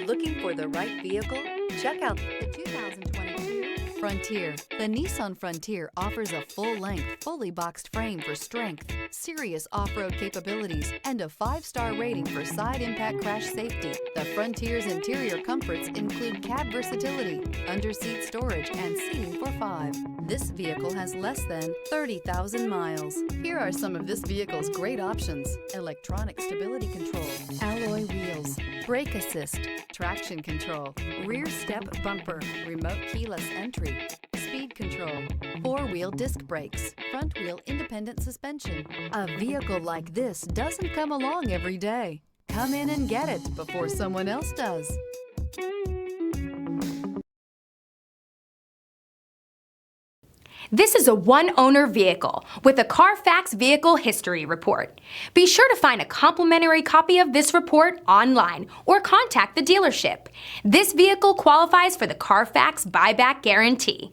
Looking for the right vehicle? Check out the 2022 Frontier. The Nissan Frontier offers a full-length, fully boxed frame for strength, serious off-road capabilities, and a 5-star rating for side impact crash safety. The Frontier's interior comforts include cab versatility, under-seat storage, and seating for 5. This vehicle has less than 30,000 miles. Here are some of this vehicle's great options: electronic stability control, alloy wheels, brake assist, traction control, rear step bumper, remote keyless entry, speed control, 4-wheel disc brakes, front-wheel independent suspension. A vehicle like this doesn't come along every day. Come in and get it before someone else does. This is a one-owner vehicle with a Carfax Vehicle History Report. Be sure to find a complimentary copy of this report online or contact the dealership. This vehicle qualifies for the Carfax Buyback Guarantee.